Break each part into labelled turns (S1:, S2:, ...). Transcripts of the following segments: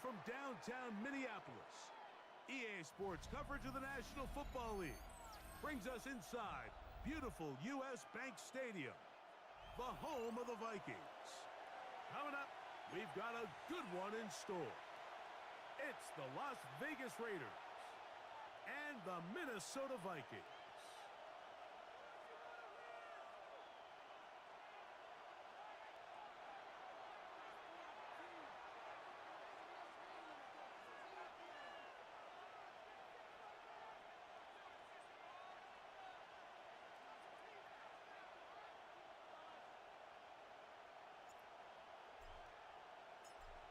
S1: from downtown Minneapolis, EA Sports coverage of the National Football League brings us inside beautiful U.S. Bank Stadium, the home of the Vikings. Coming up, we've got a good one in store. It's the Las Vegas Raiders and the Minnesota Vikings.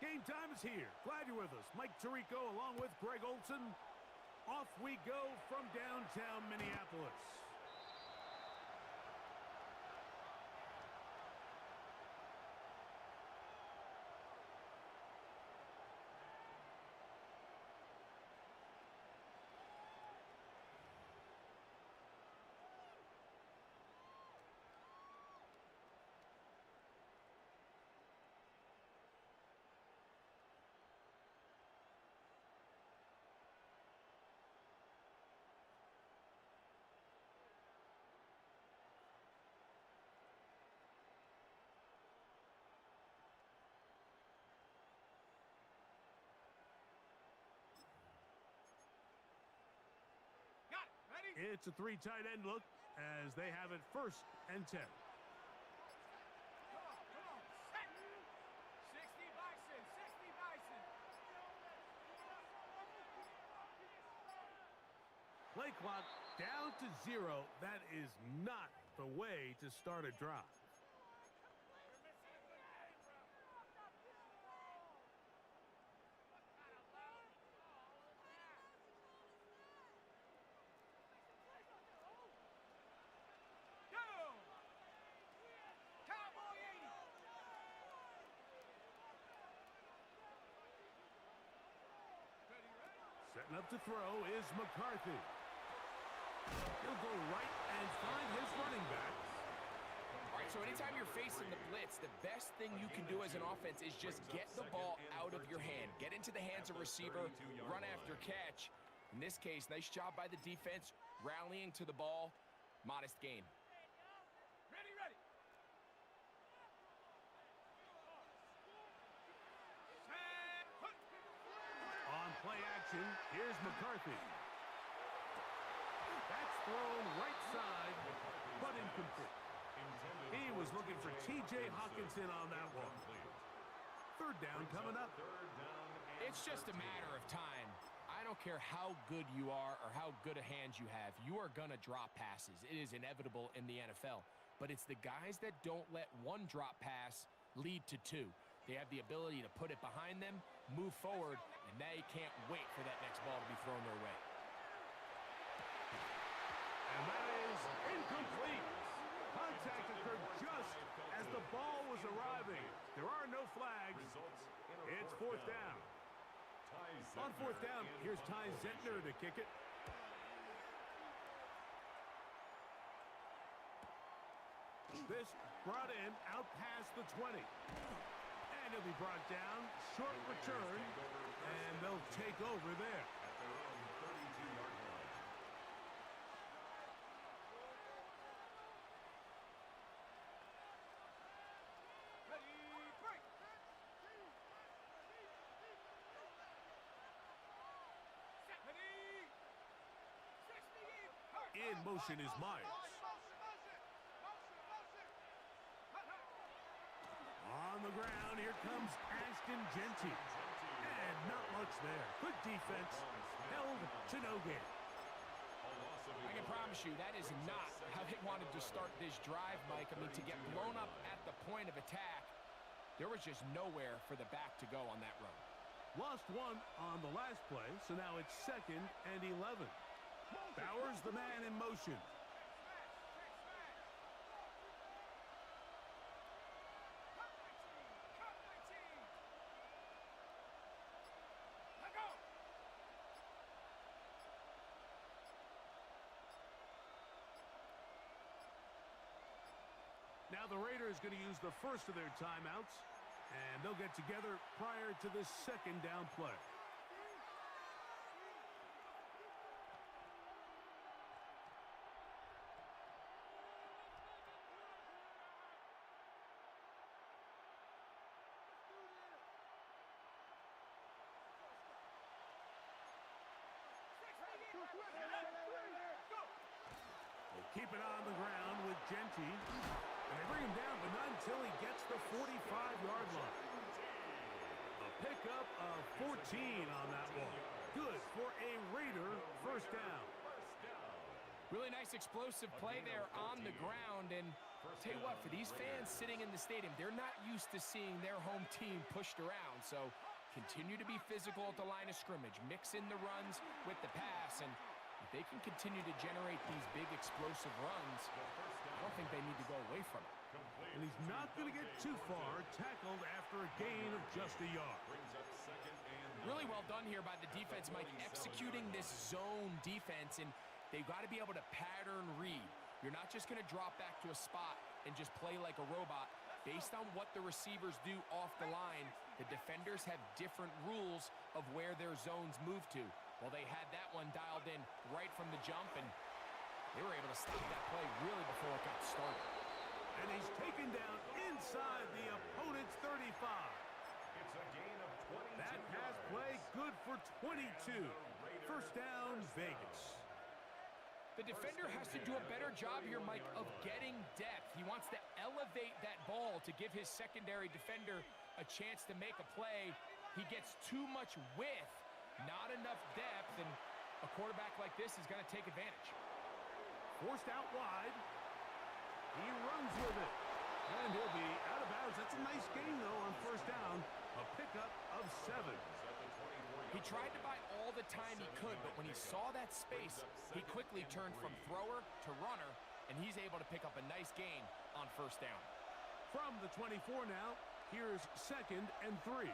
S1: Game time is here. Glad you're with us. Mike Tirico along with Greg Olson. Off we go from downtown Minneapolis. It's a three tight end look as they have it 1st and 10.
S2: Come on, set. 60 Bison, 60 Bison.
S1: Play clock down to 0. That is not the way to start a drive. Setting up to throw is McCarthy. He'll go right and find his running back.
S3: All right, so anytime you're facing the blitz, the best thing you can do as an offense is just get the ball out of your hand. Get into the hands of receiver, run after catch. In this case, nice job by the defense, rallying to the ball. Modest gain.
S2: Ready.
S1: On play action, here's McCarthy. That's thrown right side, but incomplete. He was looking for T.J. Hawkinson on that one. 3rd down coming up.
S3: It's just a matter of time. I don't care how good you are or how good a hand you have. You are going to drop passes. It is inevitable in the NFL. But it's the guys that don't let one drop pass lead to 2. They have the ability to put it behind them, move forward, and they can't wait for that next ball to be thrown their way.
S1: And that is incomplete. Contact occurred just as the ball was arriving. There are no flags. It's 4th down. On 4th down, here's Ty Zentner to kick it. This brought in out past the 20. And he'll be brought down, short return, and they'll take over there.
S4: At their own 32-yard line.
S2: Ready, break. Ready. 60.
S1: In motion is Myers. On the ground, here comes Ashton Genty. And not much there. Good defense. Held to no gain.
S3: I can promise you that is not how they wanted to start this drive, Mike. I mean, to get blown up at the point of attack, there was just nowhere for the back to go on that run.
S1: Lost 1 on the last play, so now it's 2nd and 11. Bowers the man in motion. Now the Raiders going to use the first of their timeouts. And they'll get together prior to this second down play. They keep it on the ground with Genty. And they bring him down, but not until he gets the 45-yard line. A pickup of 14 on that one. Good for a Raider first down.
S3: Really nice explosive play there on the ground. And tell you what, for these fans sitting in the stadium, they're not used to seeing their home team pushed around. So continue to be physical at the line of scrimmage. Mix in the runs with the pass. And if they can continue to generate these big explosive runs, I don't think they need to go away from it.
S1: And he's not going to get too far, tackled after a gain of just a yard.
S3: Really well done here by the defense, Mike, executing this zone defense, and they've got to be able to pattern read. You're not just going to drop back to a spot and just play like a robot. Based on what the receivers do off the line, the defenders have different rules of where their zones move to. Well, they had that one dialed in right from the jump, and they were able to stop that play really before it got started.
S1: And he's taken down inside the opponent's 35.
S4: It's a gain of 22.
S1: That pass play good for 22. First down, Vegas.
S3: The defender has to do a better job here, Mike, of getting depth. He wants to elevate that ball to give his secondary defender a chance to make a play. He gets too much width, not enough depth, and a quarterback like this is going to take advantage.
S1: Forced out wide. He runs with it. And he'll be out of bounds. That's a nice gain, though, on first down. A pickup of 7.
S3: He tried to buy all the time he could, but when he saw that space, he quickly turned from thrower to runner, and he's able to pick up a nice gain on first down.
S1: From the 24 now, here's 2nd and 3.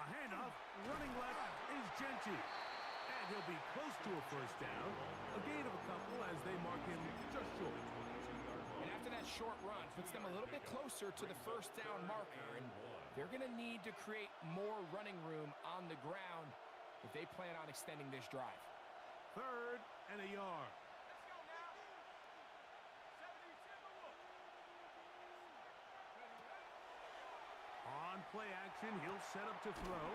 S1: A handoff, running left is Genty. And he'll be close to a first down. A gain of a couple as they mark him just short.
S3: And after that short run, puts them a little bit closer to the first down marker. And they're going to need to create more running room on the ground if they plan on extending this drive.
S1: 3rd and a yard. On play action, he'll set up to throw.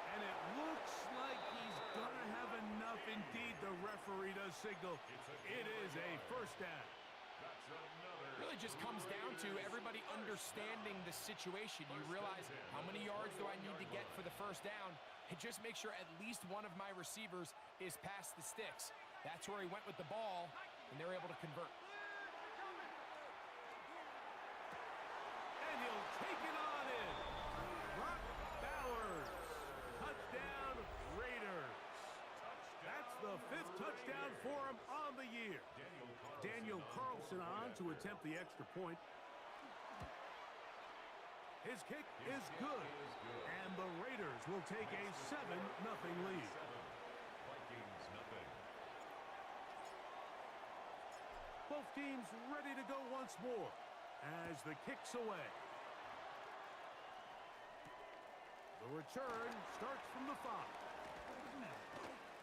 S1: And it looks like he's going to have enough. Indeed, the referee does signal. It is a first down.
S3: Really just comes down to everybody understanding the situation. You realize, how many yards do I need to get for the first down? And just make sure at least one of my receivers is past the sticks. That's where he went with the ball, and they're able to convert.
S1: And he'll take it on in. Brock Bowers. Touchdown, Raiders. That's the 5th touchdown for him on the year. Daniel Carlson on to attempt the extra point. His kick is good. And the Raiders will take a 7-0 lead.
S4: Vikings nothing.
S1: Both teams ready to go once more as the kick's away. The return starts from the 5.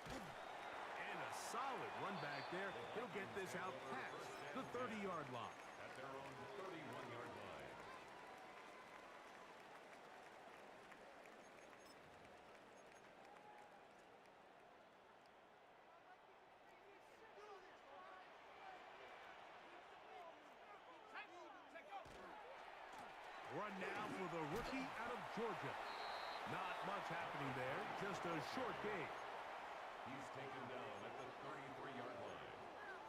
S1: And a solid run back there. He'll get this out past the 30-yard line.
S4: At their own 31-yard line.
S1: Run now for the rookie out of Georgia. Not much happening there, just a short gain.
S4: He's taken down at the 33-yard line.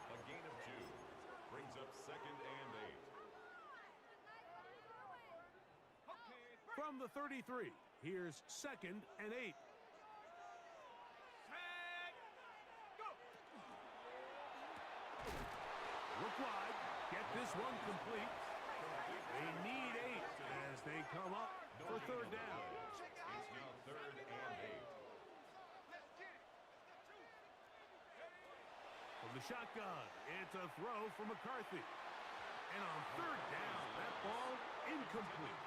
S4: A gain of 2. Brings up 2nd and 8.
S1: From the 33, here's 2nd and 8. Look wide, get this one complete. They need 8 as they come up for 3rd down.
S4: It's now
S1: The shotgun. It's a throw for McCarthy. And on third down, that ball incomplete.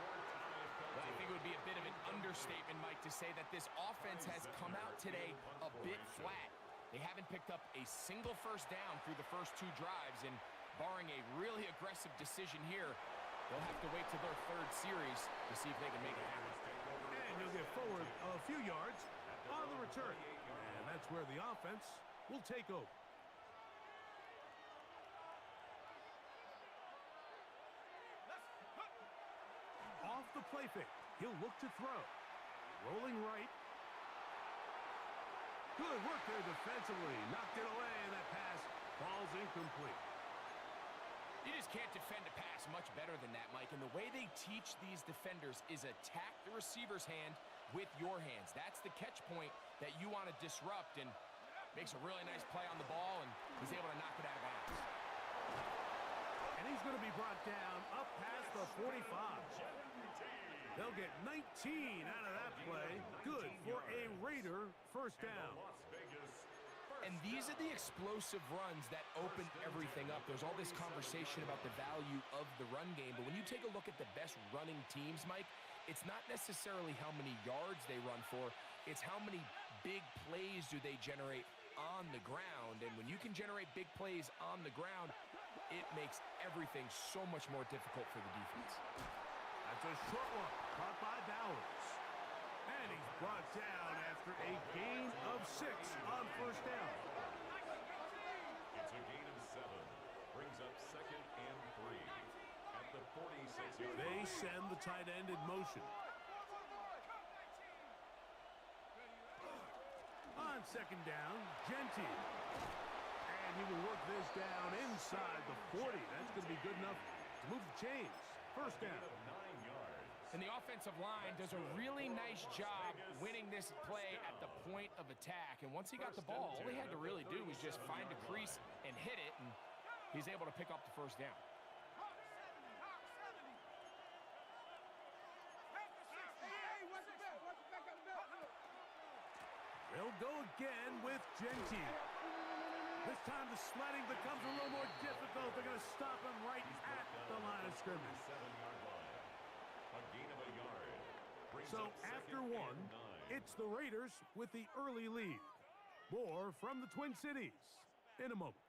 S3: Well, I think it would be a bit of an understatement, Mike, to say that this offense has come out today a bit flat. They haven't picked up a single first down through the first two drives, and barring a really aggressive decision here, they'll have to wait to their third series to see if they can make it happen.
S1: And you'll get forward a few yards on the return. And that's where the offense will take over. Off the play fake. He'll look to throw. Rolling right. Good work there defensively. Knocked it away, and that pass falls incomplete.
S3: You just can't defend a pass much better than that, Mike. And the way they teach these defenders is attack the receiver's hand with your hands. That's the catch point that you want to disrupt, and makes a really nice play on the ball, and he's able to knock it out of bounds.
S1: And he's going to be brought down up past the 45. They'll get 19 out of that play. Good for a Raider first down.
S3: And these are the explosive runs that open everything up. There's all this conversation about the value of the run game, but when you take a look at the best running teams, Mike, it's not necessarily how many yards they run for, it's how many big plays do they generate on the ground. And when you can generate big plays on the ground, it makes everything so much more difficult for the defense.
S1: That's a short one, caught by Bowers. And he's brought down after a gain of 6 on first down.
S4: It's a gain of 7. Brings up 2nd and 3. At the 46-yard line.
S1: They send the tight end in motion. On second down, Gentile. And he will work this down inside the 40. That's going to be good enough to move the chains. First down.
S3: And the offensive line does a really nice job winning this play at the point of attack. And once he got the ball, all he had to really do was just find a crease and hit it, and he's able to pick up the first down.
S1: They'll go again with Gentile. This time the sledding becomes a little more difficult. They're going to stop him right at the line of scrimmage.
S4: A gain of a yard.
S1: So after one, it's the Raiders with the early lead. More from the Twin Cities in a moment.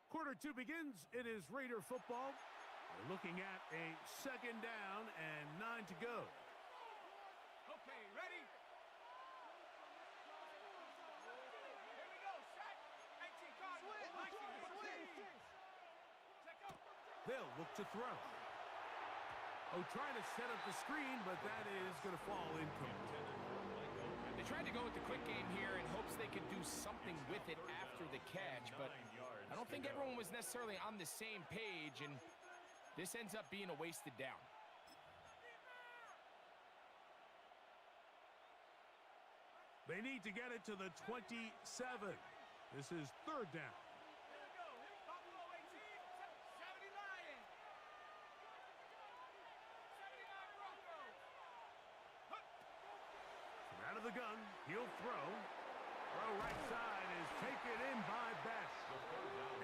S1: Quarter 2 begins. It is Raider football. We're looking at a second down and 9 to go.
S2: Okay, ready? Here we go, set. 18 guard.
S1: They'll look to throw. Oh, trying to set up the screen, but that is going to fall incomplete.
S3: They tried to go with the quick game here in hopes they could do something with it after the catch, but I don't think everyone was necessarily on the same page, and this ends up being a wasted down.
S1: They need to get it to the 27. This is third down. Out of the gun, he'll throw. Throw right side is taken in by Best.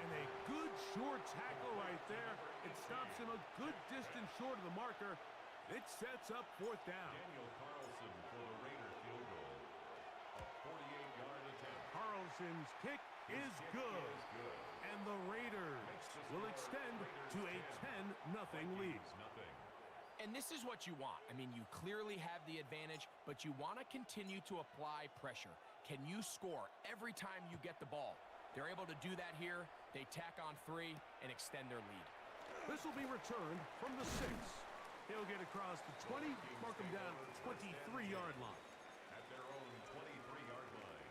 S1: And a good short tackle right there. It stops him a good distance short of the marker. It sets up fourth down.
S4: Daniel Carlson for the Raider field goal. A 48-yard attempt.
S1: Carlson's kick is good. And the Raiders will extend to a 10-0 lead.
S3: And this is what you want. I mean, you clearly have the advantage, but you want to continue to apply pressure. Can you score every time you get the ball? They're able to do that here. They tack on 3 and extend their lead.
S1: This will be returned from the 6. He'll get across the 20, mark him down at the 23-yard line.
S4: At their own 23-yard line.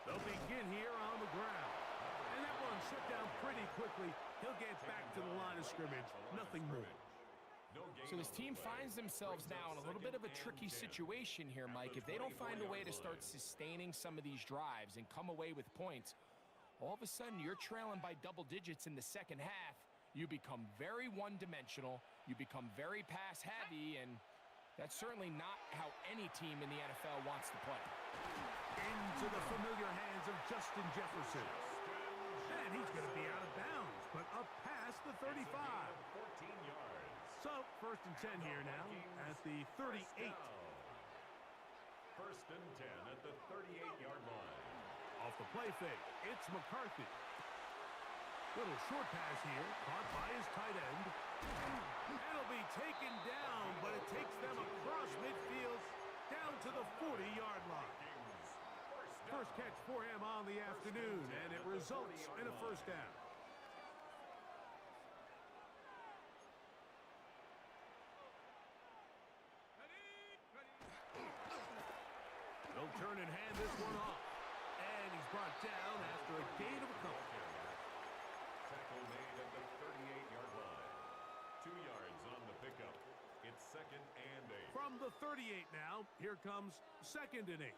S1: They'll begin here on the ground. And that one shut down pretty pretty quickly. He'll get back to the line of scrimmage. Nothing more.
S3: So this team finds themselves now in a little bit of a tricky situation here, Mike. If they don't find a way to start sustaining some of these drives and come away with points, all of a sudden you're trailing by double digits in the second half. You become very one-dimensional. You become very pass-heavy, and that's certainly not how any team in the NFL wants to play.
S1: Into the familiar hands of Justin Jefferson. And he's going to be out of bounds, but up past the 35.
S4: 14 yards.
S1: So, 1st and 10 here now at the 38.
S4: First and 10 at the 38-yard line.
S1: Off the play fake, it's McCarthy. Little short pass here, caught by his tight end. It'll be taken down, but it takes them across midfield down to the 40-yard line. First catch for him on the afternoon, and it results in a first down. They'll turn and hand this one off. And he's brought down after a gain of a couple.
S4: Tackle made at the 38-yard line. 2 yards on the pickup. It's 2nd and 8.
S1: From the 38 now, here comes 2nd and 8.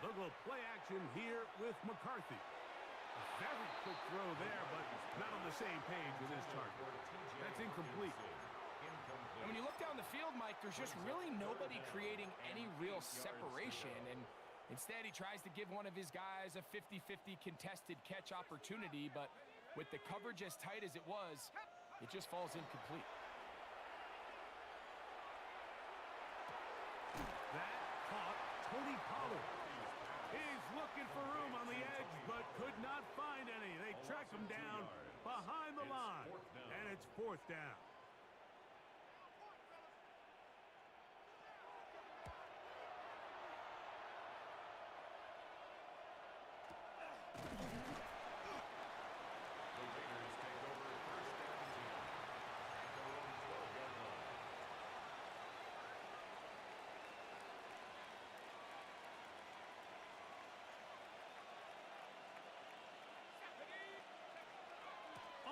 S1: They'll go play action here with McCarthy. A very quick throw there, but not on the same page with his target. That's incomplete.
S3: And when you look down the field, Mike, there's just really nobody creating any real separation. And instead, he tries to give one of his guys a 50-50 contested catch opportunity. But with the coverage as tight as it was, it just falls incomplete.
S1: That caught Tony Pollard. He's looking for room on the edge, but could not find any. They track him down behind the line, and it's 4th down.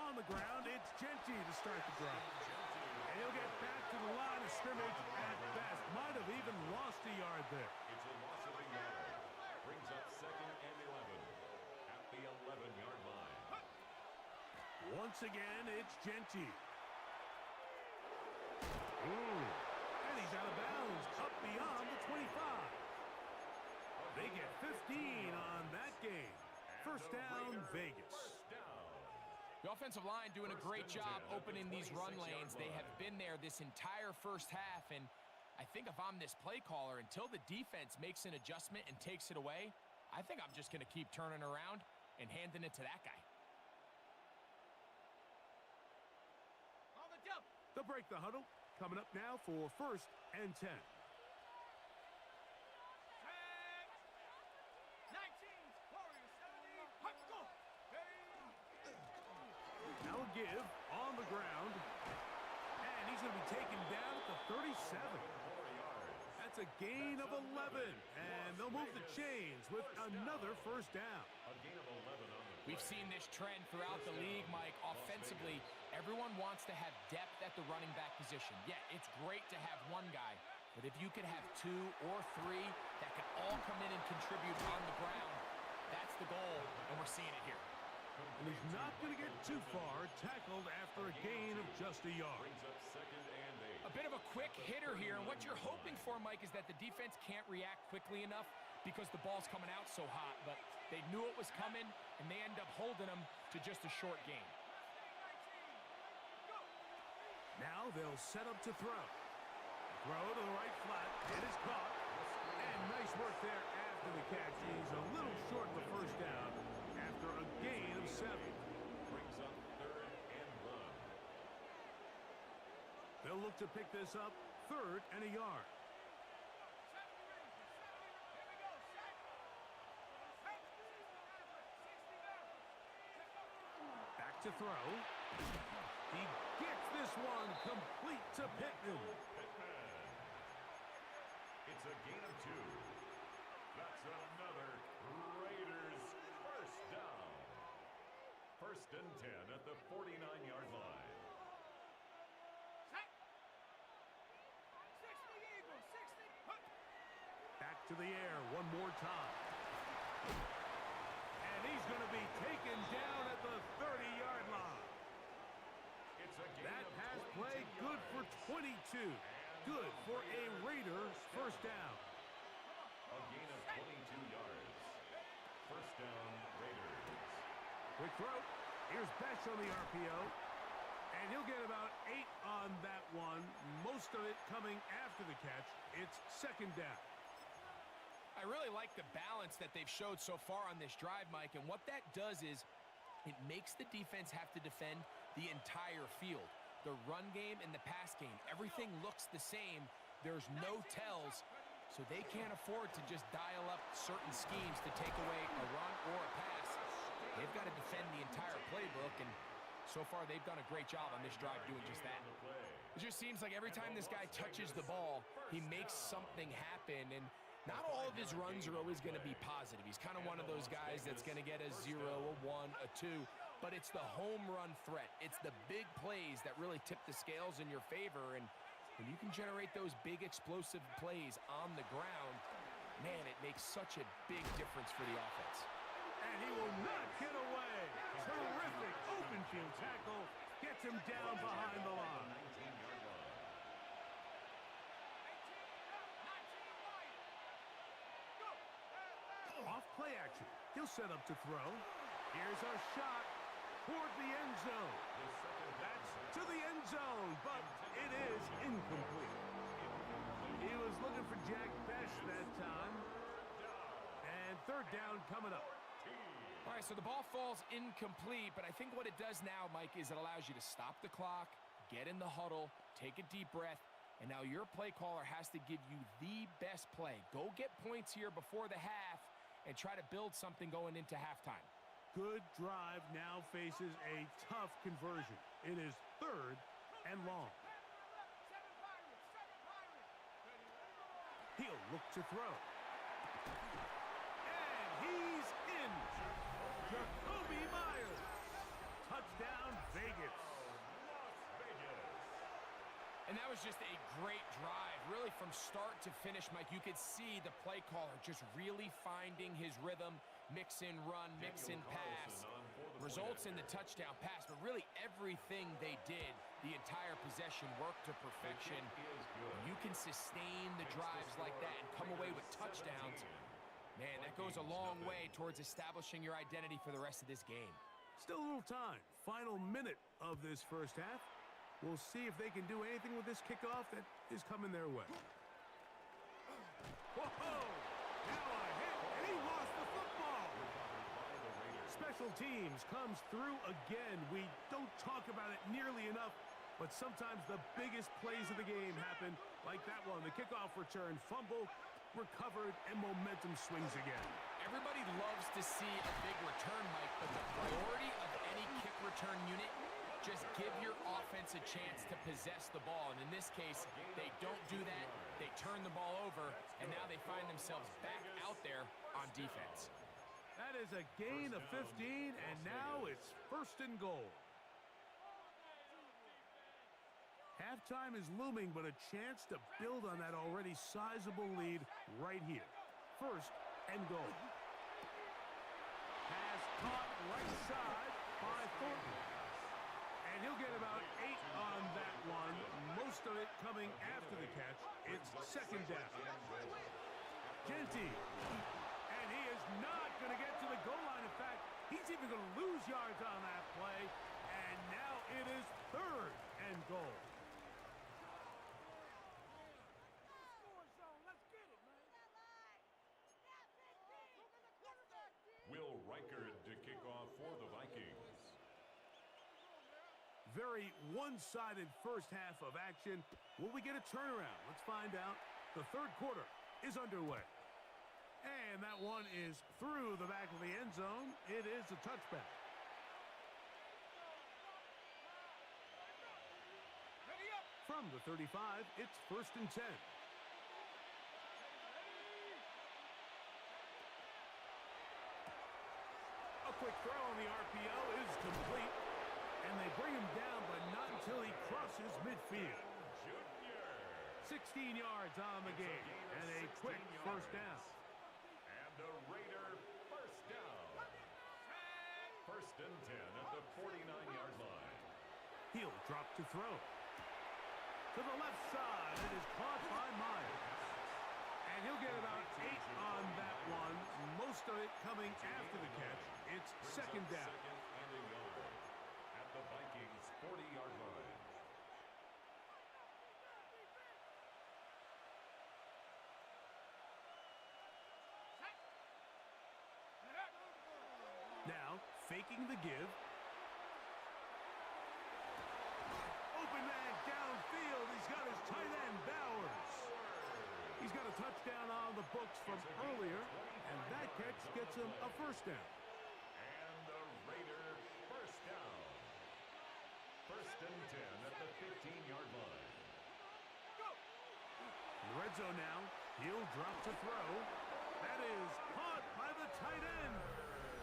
S1: On the ground, it's Genty to start the drive. And he'll get back to the line of scrimmage at best. Might have even lost a yard there.
S4: It's a loss of a yard. Brings up 2nd and 11 at the 11-yard line.
S1: Once again, it's Genty. And he's out of bounds, up beyond the 25. They get 15 on that game. First down, Vegas.
S3: The offensive line doing a great job opening these run lanes. They have been there this entire first half, and I think if I'm this play caller, until the defense makes an adjustment and takes it away, I think I'm just going to keep turning around and handing it to that guy.
S2: On the jump.
S1: They'll break the huddle. Coming up now for 1st and 10. Now a give on the ground. And he's going to be taken down at the 37. That's a gain of 11. And they'll move the chains with another first down.
S3: We've seen this trend throughout the league, Mike. Offensively, everyone wants to have depth at the running back position. Yeah, it's great to have one guy, but if you could have 2 or 3 that can all come in and contribute on the ground, that's the goal, and we're seeing it here.
S1: And he's not going to get too far, tackled after a gain of just a yard.
S3: A bit of a quick hitter here, and what you're hoping for, Mike, is that the defense can't react quickly enough because the ball's coming out so hot, but they knew it was coming, and they end up holding them to just a short gain.
S1: Now they'll set up to throw. Throw to the right flat. It is caught. And nice work there after the catch. He's a little short of the first down after a gain of 7.
S4: Brings up 3rd and 1.
S1: They'll look to pick this up 3rd and a yard. Back to throw. He gets this one complete to Pittman.
S4: It's a gain of 2. That's another Raiders First and 10 at the 49-yard line.
S2: Set. 60 Eagles, 60. Hunt.
S1: Back to the air one more time. And he's going to be taken down at the 30-yard line.
S4: It's a gain
S1: That
S4: of
S1: pass
S4: 22
S1: play good for
S4: yards.
S1: 22. Good for a Raiders first down.
S4: A gain of 22 yards. First down, Raiders.
S1: Quick throw. Here's Besh on the RPO. And he'll get about 8 on that one. Most of it coming after the catch. It's second down.
S3: I really like the balance that they've showed so far on this drive, Mike. And what that does is it makes the defense have to defend the entire field. The run game and the pass game, everything looks the same. There's no tells, so they can't afford to just dial up certain schemes to take away a run or a pass. They've got to defend the entire playbook, and so far they've done a great job on this drive doing just that. It just seems like every time this guy touches the ball, he makes something happen, and not all of his runs are always going to be positive. He's kind of one of those guys that's going to get a 0, a 1, a 2, but it's the home run threat. It's the big plays that really tip the scales in your favor, and when you can generate those big explosive plays on the ground, man, it makes such a big difference for the offense.
S1: And he will not get away. Terrific open field tackle. Gets him down behind the line.
S4: 19-yard line.
S2: 18 Go.
S1: Off play action. He'll set up to throw. Here's our shot toward the end zone. That's to the end zone, but it is incomplete. He was looking for Jack Besh that time. And third down coming up.
S3: All right, so the ball falls incomplete, but I think what it does now, Mike, is it allows you to stop the clock, get in the huddle, take a deep breath, and now your play caller has to give you the best play. Go get points here before the half and try to build something going into halftime.
S1: Good drive now faces a tough conversion. It is third and long.
S2: 7 Pirates, 7 Pirates.
S1: He'll look to throw. And he's in. Jacoby Myers. Touchdown, Vegas.
S3: And that was just a great drive, really from start to finish, Mike. You could see the play caller just really finding his rhythm, mix in run, mix in pass, results in the touchdown pass, but really everything they did, the entire possession worked to perfection. When you can sustain the drives like that and come away with touchdowns, man, that goes a long way towards establishing your identity for the rest of this game.
S1: Still a little time. Final minute of this first half. We'll see if they can do anything with this kickoff that is coming their way. Whoa! Now a hit, and he lost the football. Special teams comes through again. We don't talk about it nearly enough, but sometimes the biggest plays of the game happen like that one. The kickoff return, fumble, recovered, and momentum swings again.
S3: Everybody loves to see a big return, Mike, but the priority of any kick return unit, just give your offense a chance to possess the ball. And in this case, they don't do that. They turn the ball over, and now they find themselves back out there on defense.
S1: That is a gain of 15, and now it's first and goal. Halftime is looming, but a chance to build on that already sizable lead right here. First and goal. Pass caught right side by Thornton. And he'll get about 8 on that one, most of it coming after the catch. It's second down. Genty. And he is not going to get to the goal line. In fact, he's even going to lose yards on that play. And now it is third and goal.
S4: Will Reichard to kick off for the Vikings.
S1: Very one-sided first half of action. Will we get a turnaround? Let's find out. The third quarter is underway. And that one is through the back of the end zone. It is a touchback. From the 35, it's first and 10. quick throw on the RPO is complete. And they bring him down, but not until he crosses midfield. 16 yards on the game, and a quick first down.
S4: And a Raider first down. First and 10 at the 49-yard line.
S1: He'll drop to throw. To the left side, it is caught by Myers. And he'll get about 8 on that one, most of it coming after the catch. It's second down.
S4: Second and a yard at the Vikings' 40-yard line.
S1: Now, faking the give. Open man downfield. He's got his tight end, Bowers. He's got a touchdown on the books from earlier, and that catch gets him a first down.
S4: And the Raider first down. First and 10 at the 15-yard line.
S1: In the red zone now. He'll drop to throw. That is caught by the tight end,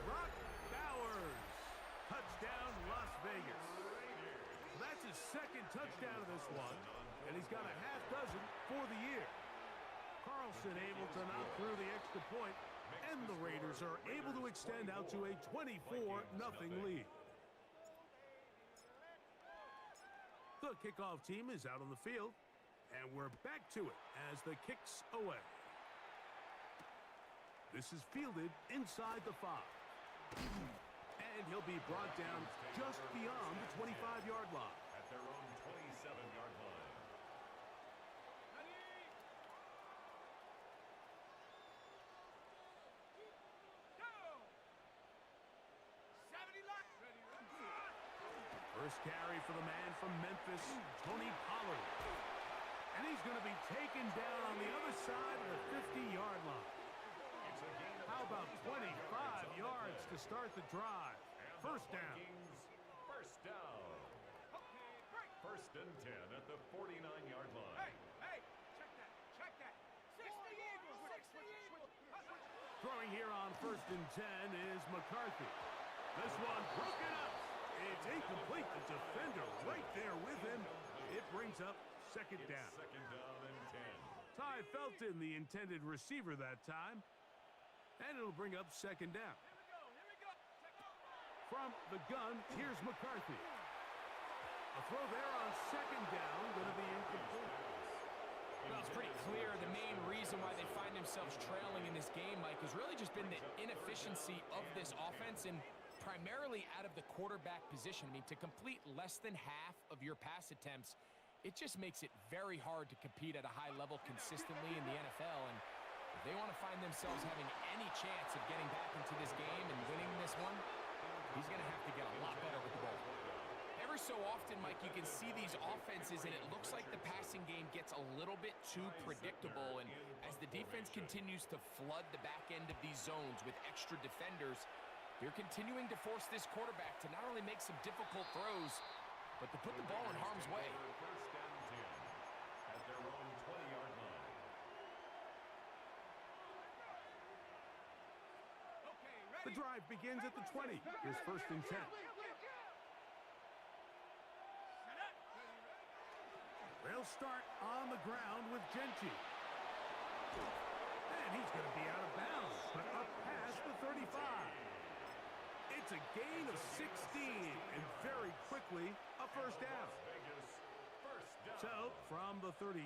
S1: Brock Bowers. Touchdown, Las Vegas. That's his second touchdown of this one, and he's got a half dozen for the year. Carlson able to knock through the extra point, and the Raiders are able to extend out to a 24-0 lead. The kickoff team is out on the field, and we're back to it as the kick's away. This is fielded inside the 5. And he'll be brought down just beyond the 25-yard line.
S4: At their own 27-yard line.
S1: First carry for the man from Memphis, Tony Pollard. And he's going to be taken down on the other side of the 50-yard line. How about 25 yards to start the drive? First down.
S4: First down. First and 10 at the 49-yard line.
S2: Hey, check that, check that. 60 Eagles, 60 Eagles.
S1: Throwing here on first and 10 is McCarthy. This one broken up. It's incomplete. The defender right there with him. It brings up second down.
S4: Second down and 10.
S1: Ty Felton, the intended receiver that time. And it'll bring up second down.
S2: Here we go.
S1: From the gun, here's McCarthy. A throw there on second down, going to be incomplete.
S3: Well, it's pretty clear the main reason why they find themselves trailing in this game, Mike, has really just been the inefficiency of this offense and primarily out of the quarterback position. I mean, to complete less than half of your pass attempts, it just makes it very hard to compete at a high level consistently in the NFL. And if they want to find themselves having any chance of getting back into this game and winning this one, he's going to have to get a lot better with the ball. Every so often, Mike, you can see these offenses, and it looks like the passing game gets a little bit too predictable. And as the defense continues to flood the back end of these zones with extra defenders, they're continuing to force this quarterback to not only make some difficult throws, but to put the ball in harm's way.
S4: First and 10 at their own 20-yard line.
S1: The drive begins at the 20. Here's first and 10. They'll start on the ground with Genty. And he's going to be out of bounds, but up past the 35. It's a gain of 16, and very quickly, a first down. So, from the 36,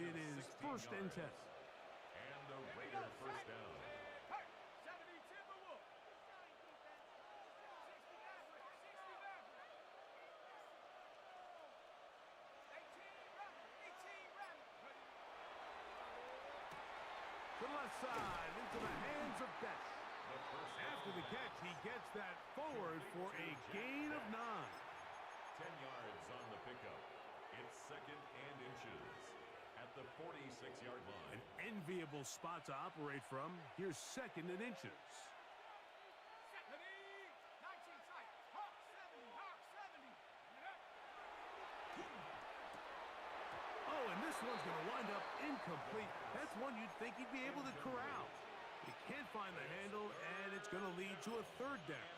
S1: it is first and 10.
S4: And the Raider first down.
S1: To the left side, into the hands of Beck. After the catch, he gets that forward for a gain of 9.
S4: 10 yards on the pickup. It's second and inches at the 46-yard line.
S1: An enviable spot to operate from. Here's second and inches. Oh, and this one's going to wind up incomplete. That's one you'd think he'd be able to corral. He can't find the handle, and it's going to lead to a third down.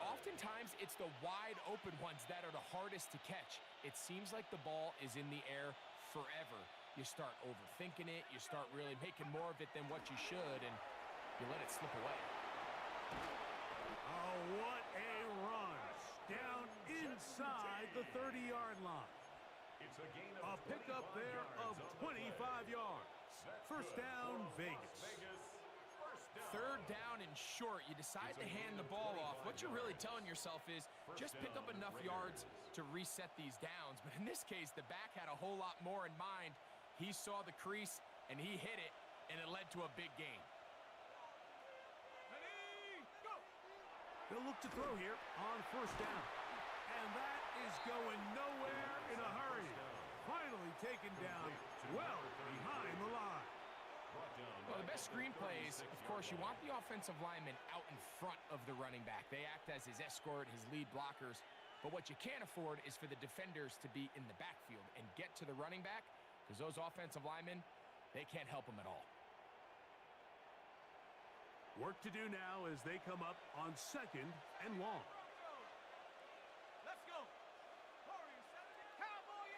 S3: Oftentimes, it's the wide open ones that are the hardest to catch. It seems like the ball is in the air forever. You start overthinking it. You start really making more of it than what you should, and you let it slip away.
S1: Oh, what a run. Down inside the 30-yard line. A pickup there of 25 yards. First down, Vegas.
S3: Third down and short. You decide to hand the ball off. What you're really telling yourself is just pick up enough yards to reset these downs. But in this case, the back had a whole lot more in mind. He saw the crease, and he hit it, and it led to a big gain.
S1: They'll look to throw here on first down. And that is going nowhere in a hurry. Finally taken down well behind the line.
S3: Well, the best screenplays, of course, you want the offensive lineman out in front of the running back. They act as his escort, his lead blockers. But what you can't afford is for the defenders to be in the backfield and get to the running back, because those offensive linemen, they can't help him at all.
S1: Work to do now as they come up on second and long.
S2: Let's go. Cowboy.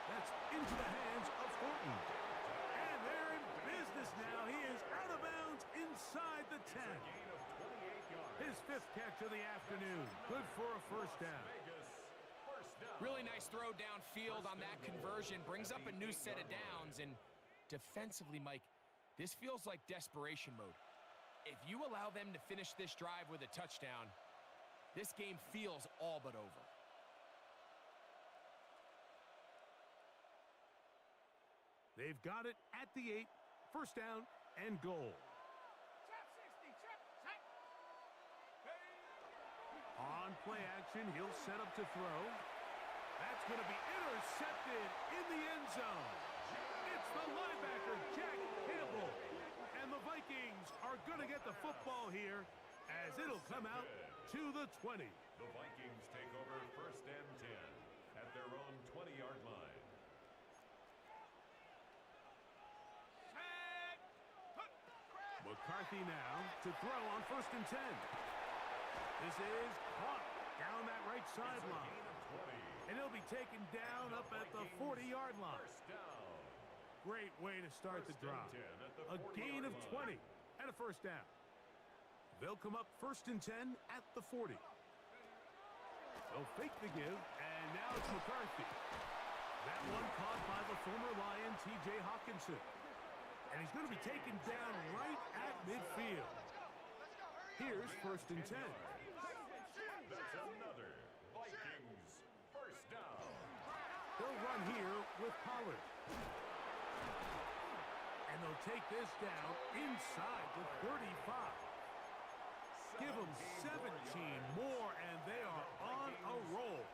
S1: That's into the hands of Thornton. And they're in business now. He is out of bounds inside the 10. His fifth catch of the afternoon. Good for a first down.
S3: Really nice throw downfield on that conversion. Brings up a new set of downs. And defensively, Mike, this feels like desperation mode. If you allow them to finish this drive with a touchdown, this game feels all but over.
S1: They've got it at the 8. First down and goal.
S2: Trap 60. Trap. Tight.
S1: On play action, he'll set up to throw. That's going to be intercepted in the end zone. It's the linebacker, Jack Campbell. And the Vikings are going to get the football here as it'll come out to the 20.
S4: The Vikings take over first and 10 at their own 20-yard line.
S1: McCarthy now to throw on first and 10. This is caught down that right sideline. And he'll be taken down up at the 40-yard line. Great way to start the drive. A gain of 20 and a first down. They'll come up first and 10 at the 40. They'll fake the give, and now it's McCarthy. That one caught by the former Lion, T.J. Hawkinson. And he's going to be taken down right at midfield. Here's first and 10.
S4: That's another Vikings first down.
S1: They'll run here with Pollard. And they'll take this down inside the 35. Give them 17 more, and they are on a roll.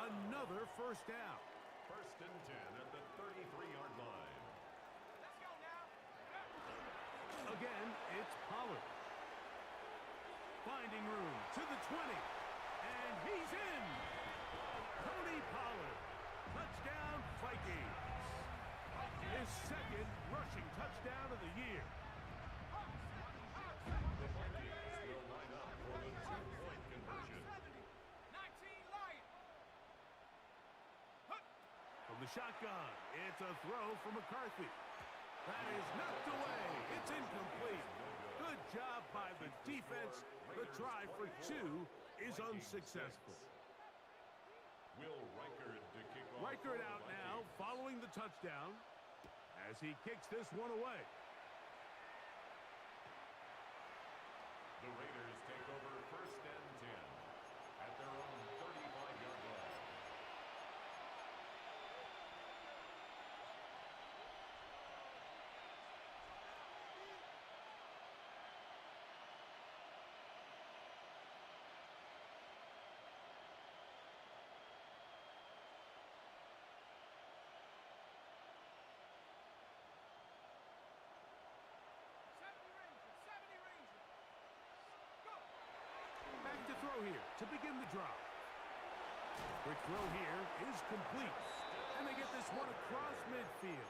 S1: Another first down.
S4: First and 10 at the 33-yard line.
S1: Again, it's Pollard. Finding room to the 20. And he's in. Tony Pollard. Touchdown, Vikings. His second rushing touchdown of the year.
S4: The Vikings will line up for the two-point conversion.
S2: 19 Lion.
S1: From the shotgun, it's a throw from McCarthy. That is knocked away. It's incomplete. Good job by the defense. The try for 2 is unsuccessful.
S4: Will Reichard to kick off.
S1: Reichard out now following the touchdown as he kicks this one away.
S4: The Raiders take over first and 10 at their own 35-yard line.
S1: Back to throw here to begin the drive. Quick throw here is complete. And they get this one across midfield.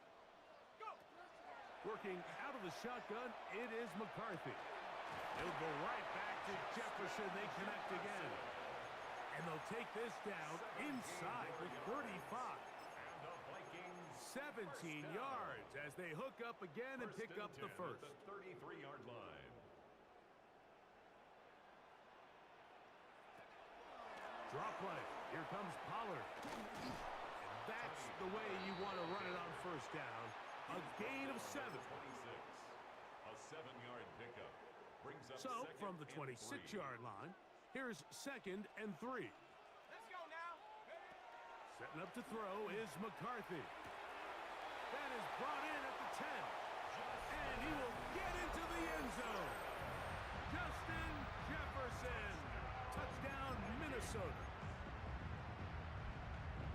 S1: Working out of the shotgun, it is McCarthy. He'll go right back to Jefferson. They connect again. And they'll take this down inside the 35.
S4: And the Vikings
S1: 17 yards as they hook up again and pick up the first.
S4: At the 33-yard line.
S1: Drop play. Here comes Pollard. And that's the way you want to run it on first down. A gain of 7.
S4: 26. A 7-yard pickup. Brings up
S1: So,
S4: second
S1: from the
S4: and
S1: 26-yard line, here's 2nd and 3.
S2: Let's go now.
S1: Setting up to throw is McCarthy. That is brought in at the 10. And he will get into the end zone. Justin Jefferson. Touchdown, Minnesota.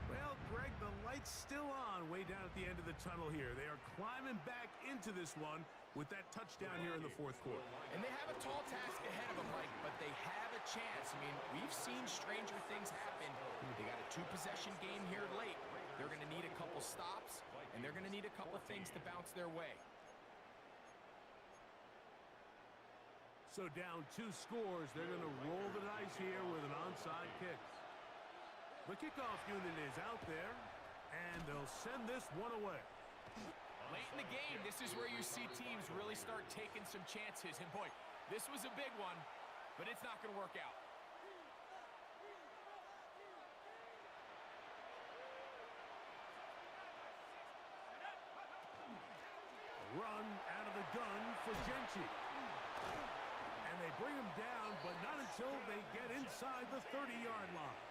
S1: Well, Greg, the light's still on way down at the end of the tunnel here. They are climbing back into this one with that touchdown here in the 4th quarter.
S3: And they have a tall task ahead of them, Mike, but they have a chance. I mean, we've seen stranger things happen. They got a 2-possession game here late. They're going to need a couple stops, and they're going to need a couple things to bounce their way.
S1: So down 2 scores, they're going to roll the dice here with an onside kick. The kickoff unit is out there, and they'll send this one away.
S3: Late in the game, this is where you see teams really start taking some chances. And boy, this was a big one, but it's not going to work out.
S1: Run out of the gun for Gentry. And they bring him down, but not until they get inside the 30-yard line.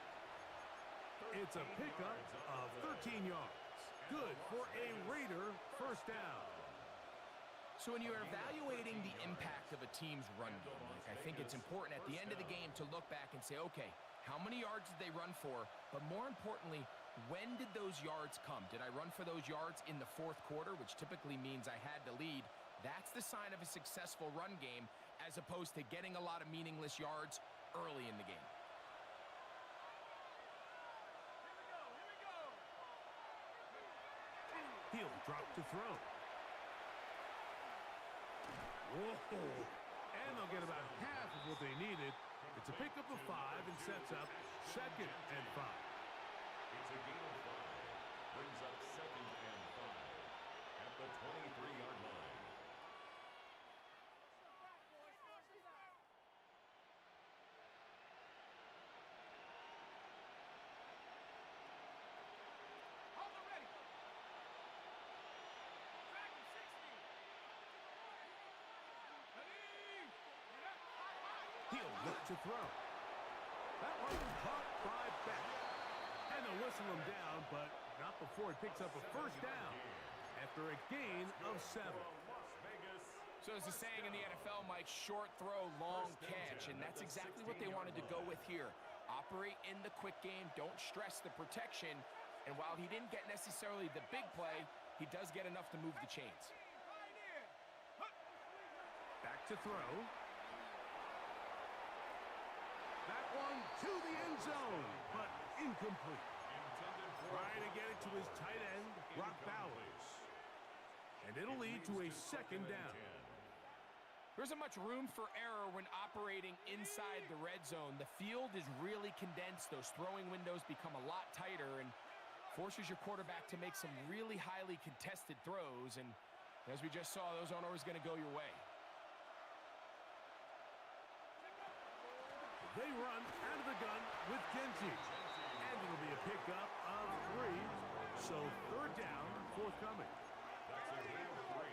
S1: It's a pickup of 13 yards. Good for a Raider first down.
S3: So when you're evaluating the impact of a team's run game, Mike, I think it's important at the end of the game to look back and say, okay, how many yards did they run for? But more importantly, when did those yards come? Did I run for those yards in the 4th quarter, which typically means I had to lead? That's the sign of a successful run game, as opposed to getting a lot of meaningless yards early in the game.
S1: He'll drop to throw. Whoa. And they'll get about half of what they needed. It's a pickup of 5 and sets up 2nd and 5.
S4: It's a gain of 5. Brings up 2nd and 5 at the 23-yard line.
S1: He'll look to throw. That one caught by Beck. And they'll whistle him down, but not before he picks up a first down after a gain of 7.
S3: So as the saying in the NFL, Mike, short throw, long catch, and that's exactly what they wanted to go with here. Operate in the quick game, don't stress the protection, and while he didn't get necessarily the big play, he does get enough to move the chains.
S1: Back to throw. That one to the end zone, but incomplete. Trying to get it to his tight end, Brock Bowers. And it'll lead to a 2nd down.
S3: There isn't much room for error when operating inside the red zone. The field is really condensed. Those throwing windows become a lot tighter and forces your quarterback to make some really highly contested throws. And as we just saw, those aren't always going to go your way.
S1: They run out of the gun with Genji. And it'll be a pickup of 3. So 3rd down forthcoming.
S4: That's a gain of 3.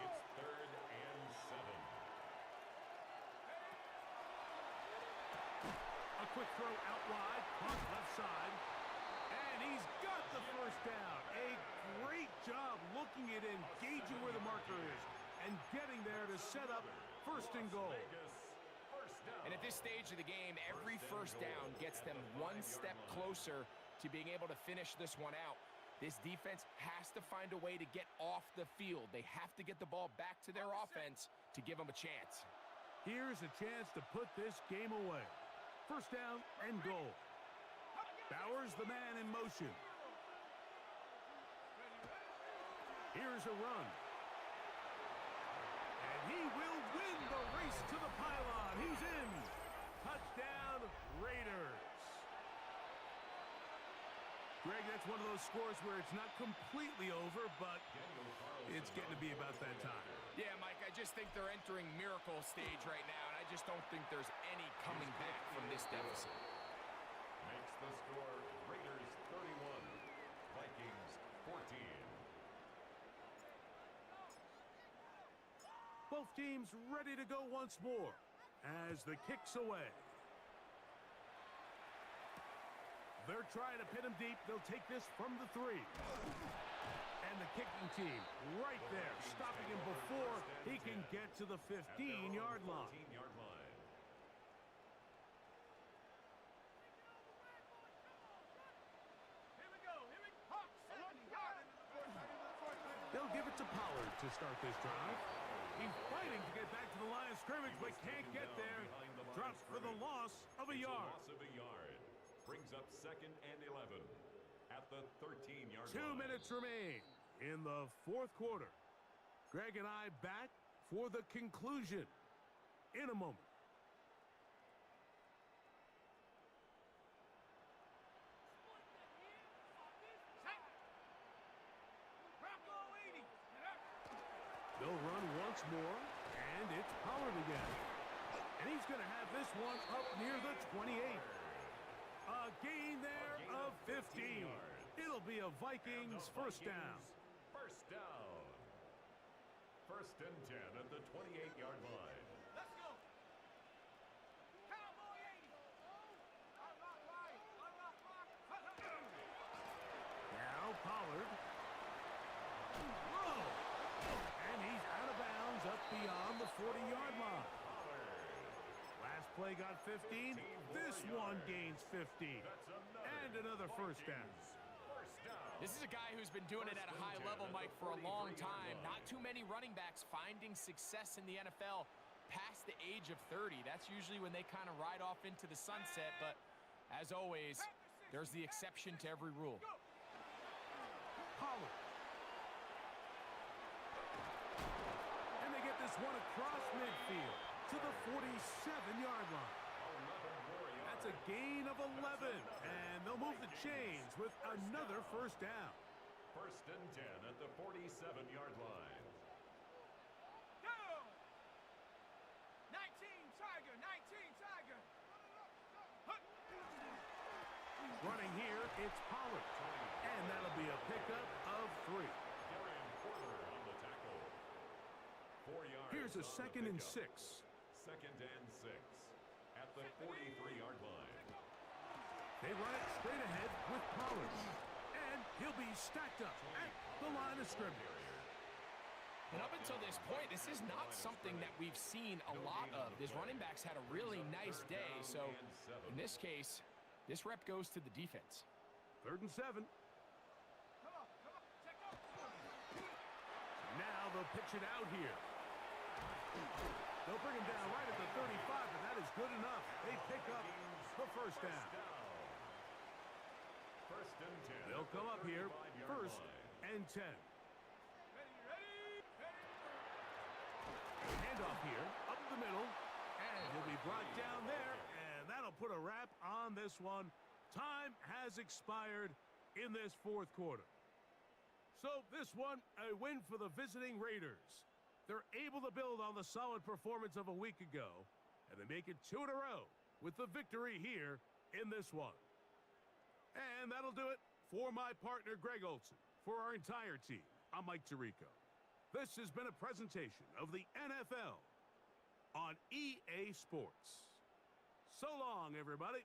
S4: It's 3rd and 7.
S1: A quick throw out wide, caught left side. And he's got the first down. A great job looking at engaging where the marker is and getting there to set up 1st and goal.
S3: And at this stage of the game, every first down gets them one step closer to being able to finish this one out. This defense has to find a way to get off the field. They have to get the ball back to their offense to give them a chance.
S1: Here's a chance to put this game away. 1st down and goal. Bowers the man in motion. Here's a run. And he will win the race to the pylon. He's in. Touchdown, Raiders. Greg, that's one of those scores where it's not completely over, but it's getting to be about that time.
S3: Yeah, Mike, I just think they're entering miracle stage right now, and I just don't think there's any coming back from this deficit.
S4: Makes the score Raiders 31, Vikings 14.
S1: Both teams ready to go once more as the kick's away. They're trying to pin him deep. They'll take this from the 3. And the kicking team right there, stopping him before he can get to the 15-yard line. They'll give it to Pollard to start this drive. He's fighting to get back to the line of scrimmage, but can't get there. Drops for the loss of a yard.
S4: Brings up 2nd and 11 at the 13-yard line.
S1: 2 minutes remain in the 4th quarter. Greg and I back for the conclusion in a moment. They'll run once more, and it's Pollard again. And he's going to have this one up near the 28. A gain there of 15. It'll be a Vikings first down.
S4: First down. 1st and 10 at the 28-yard line.
S2: Let's go. Cowboy 80. Unlock right. Unlock lock.
S1: Now Pollard. Whoa! And he's out of bounds up beyond the 40-yard line. Last play got 15. This one gains 15. And another first down.
S3: This is a guy who's been doing it at a high level, Mike, for a long time. Not too many running backs finding success in the NFL past the age of 30. That's usually when they kind of ride off into the sunset, but as always, there's the exception to every rule.
S1: Pollard. And they get this one across midfield to the 47-yard line. That's a gain of 11, and they'll move the chains with another first down.
S4: 1st and 10 at the 47-yard line.
S2: Go! 19 Tiger, 19 Tiger.
S1: Running here, it's Pollard, and that'll be a pickup of 3.
S4: On the tackle. 4 yards.
S1: Here's a 2nd and 6.
S4: 2nd and 6 at the 43-yard line.
S1: They run it straight ahead with Pollard. And he'll be stacked up at the line of scrimmage.
S3: And up until this point, this is not something that we've seen a lot of. His running backs had a really nice day. So in this case, this rep goes to the defense.
S1: 3rd and 7.
S2: Come on, check up.
S1: Now they'll pitch it out here. They'll bring him down right at the 35, and that is good enough. They pick up the first down.
S4: 1st and 10.
S1: They'll come up here, 1st and 10.
S2: Ready.
S1: Handoff here, up the middle, and he'll be brought down there, and that'll put a wrap on this one. Time has expired in this 4th quarter. So this one, a win for the visiting Raiders. They're able to build on the solid performance of a week ago, and they make it 2 in a row with the victory here in this one. And that'll do it for my partner, Greg Olson. For our entire team, I'm Mike Tirico. This has been a presentation of the NFL on EA Sports. So long, everybody.